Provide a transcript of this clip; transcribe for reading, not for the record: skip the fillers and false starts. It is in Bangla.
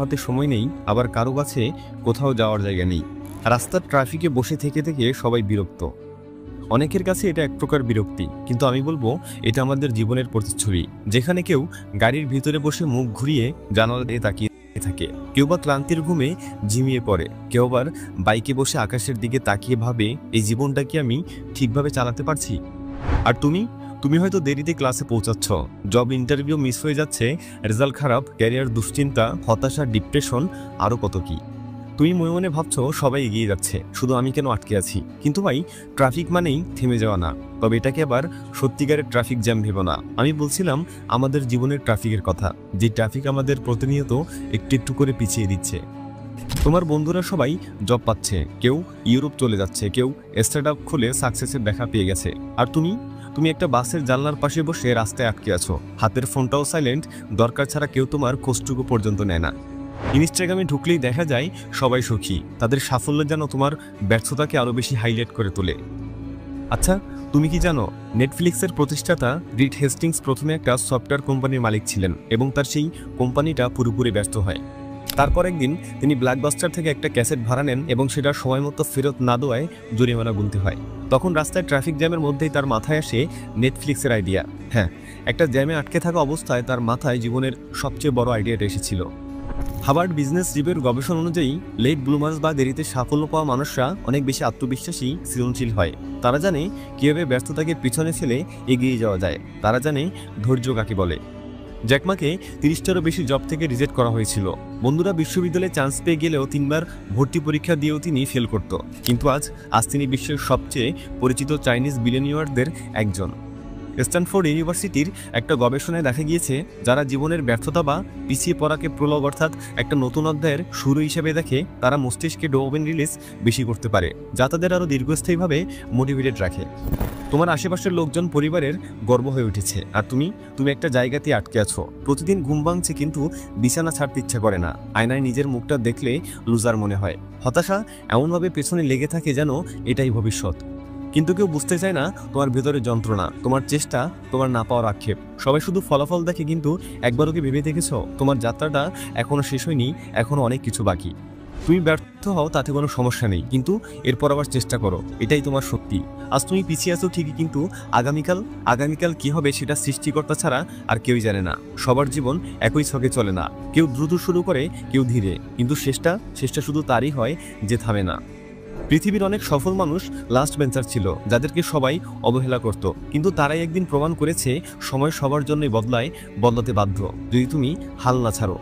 হাতে সময় নেই, আবার কারো কাছে কোথাও যাওয়ার জায়গা নেই। রাস্তার ট্রাফিকে বসে থেকে থেকে সবাই বিরক্ত। অনেকের কাছে এটা এক প্রকার বিরক্তি, কিন্তু আমি বলবো এটা আমাদের জীবনের প্রতিচ্ছবি, যেখানে কেউ গাড়ির ভিতরে বসে মুখ ঘুরিয়ে জানালা দিয়ে তাকিয়ে থাকে, কেউ বা ক্লান্তির ঘুমে ঝিমিয়ে পড়ে, কেউ আবার বাইকে বসে আকাশের দিকে তাকিয়ে ভাবে এই জীবনটা কি আমি ঠিকভাবে চালাতে পারছি। আর তুমি হয়তো দেরিতে ক্লাসে পৌঁছাচ্ছ, জব ইন্টারভিউ মিস হয়ে যাচ্ছে, রেজাল্ট খারাপ, ক্যারিয়ার দুশ্চিন্তা, হতাশা, ডিপ্রেশন, আরও কত কি। তুমি মনে মনে ভাবছো সবাই এগিয়ে যাচ্ছে, শুধু আমি কেন আটকে আছি। কিন্তু ভাই, ট্রাফিক মানেই থেমে যাওয়া না, তবে এটাকে আবার সত্যিকারের ট্রাফিক জ্যাম ভেবো না। আমি বলছিলাম আমাদের জীবনের ট্রাফিকের কথা, যে ট্রাফিক আমাদের প্রতিনিয়ত একটু একটু করে পিছিয়ে দিচ্ছে। তোমার বন্ধুরা সবাই জব পাচ্ছে, কেউ ইউরোপ চলে যাচ্ছে, কেউ স্টার্টআপ খুলে সাকসেসের দেখা পেয়ে গেছে, আর তুমি একটা বাসের জানলার পাশে বসে রাস্তায় আটকে আছো, হাতের ফোনটাও সাইলেন্ট, দরকার ছাড়া কেউ তোমার খোঁজটুকু পর্যন্ত নেয় না। ইনস্টাগ্রামে ঢুকলেই দেখা যায় সবাই সুখী, তাদের সাফল্য যেন তোমার ব্যর্থতাকে আরও বেশি হাইলাইট করে তোলে। আচ্ছা, তুমি কি জানো নেটফ্লিক্সের প্রতিষ্ঠাতা রিড হেস্টিংস প্রথমে একটা সফটওয়্যার কোম্পানির মালিক ছিলেন এবং তার সেই কোম্পানিটা পুরোপুরি ব্যস্ত হয়। তারপর একদিন তিনি ব্লকবাস্টার থেকে একটা ক্যাসেট ভাড়া নেন এবং সেটা সময় মতো ফেরত না দেওয়ায় জরিমানা গুনতে হয়। তখন রাস্তায় ট্রাফিক জ্যামের মধ্যেই তার মাথায় আসে নেটফ্লিক্সের আইডিয়া। হ্যাঁ, একটা জ্যামে আটকে থাকা অবস্থায় তার মাথায় জীবনের সবচেয়ে বড় আইডিয়াটা এসেছিল। হার্ভার্ড বিজনেস রিভিউর গবেষণা অনুযায়ী লেট ব্লুমার্স বা দেরিতে সাফল্য পাওয়া মানুষরা অনেক বেশি আত্মবিশ্বাসী, সৃজনশীল হয়। তারা জানে কীভাবে ব্যস্ততাকে পিছনে ফেলে এগিয়ে যাওয়া যায়, তারা জানে ধৈর্য কাকে বলে। জ্যাকমাকে 30টারও বেশি জব থেকে রিজেক্ট করা হয়েছিল। বন্ধুরা বিশ্ববিদ্যালয়ে চান্স পেয়ে গেলেও 3বার ভর্তি পরীক্ষা দিয়েও তিনি ফেল করত। কিন্তু আজ তিনি বিশ্বের সবচেয়ে পরিচিত চাইনিজ বিলিয়নিয়ারদের একজন। স্ট্যানফোর্ড ইউনিভার্সিটির একটা গবেষণায় দেখা গিয়েছে, যারা জীবনের ব্যর্থতা বা পিছিয়ে পড়াকে প্রলগ অর্থাৎ একটা নতুন অধ্যায়ের শুরু হিসেবে দেখে, তারা মস্তিষ্কে ডোপামিন রিলিজ বেশি করতে পারে, যা তাদের আরও দীর্ঘস্থায়ীভাবে মোটিভেটেড রাখে। তোমার আশেপাশের লোকজন পরিবারের গর্ব হয়ে উঠেছে, আর তুমি একটা জায়গাতে আটকে আছো। প্রতিদিন ঘুম ভাঙছে কিন্তু বিছানা ছাড়তে ইচ্ছা করে না, আয়নায় নিজের মুখটা দেখলে লুজার মনে হয়। হতাশা এমনভাবে পেছনে লেগে থাকে যেন এটাই ভবিষ্যৎ। কিন্তু কেউ বুঝতে চায় না তোমার ভেতরের যন্ত্রণা, তোমার চেষ্টা, তোমার না পাওয়ার আক্ষেপ। সবাই শুধু ফলাফল দেখে, কিন্তু একবারও কি ভেবে দেখেছো তোমার যাত্রাটা এখনো শেষ হয়নি, এখনো অনেক কিছু বাকি। তুমি ব্যর্থ হও তাতে কোনো সমস্যা নেই, কিন্তু এরপর আবার চেষ্টা করো, এটাই তোমার শক্তি। আজ তুমি পিছিয়ে আছো ঠিকই, কিন্তু আগামীকাল কি হবে সেটা সৃষ্টিকর্তা ছাড়া আর কেউই জানে না। সবার জীবন একই ছকে চলে না, কেউ দ্রুত শুরু করে, কেউ ধীরে, কিন্তু শেষটা শুধু তারই হয় যে থামে না। পৃথিবীর অনেক সফল মানুষ লাস্ট বেঞ্চার ছিল, যাদেরকে সবাই অবহেলা করত, কিন্তু তারাই একদিন প্রমাণ করেছে সময় সবার জন্যই বদলাতে বাধ্য, যদি তুমি হাল না ছাড়ো।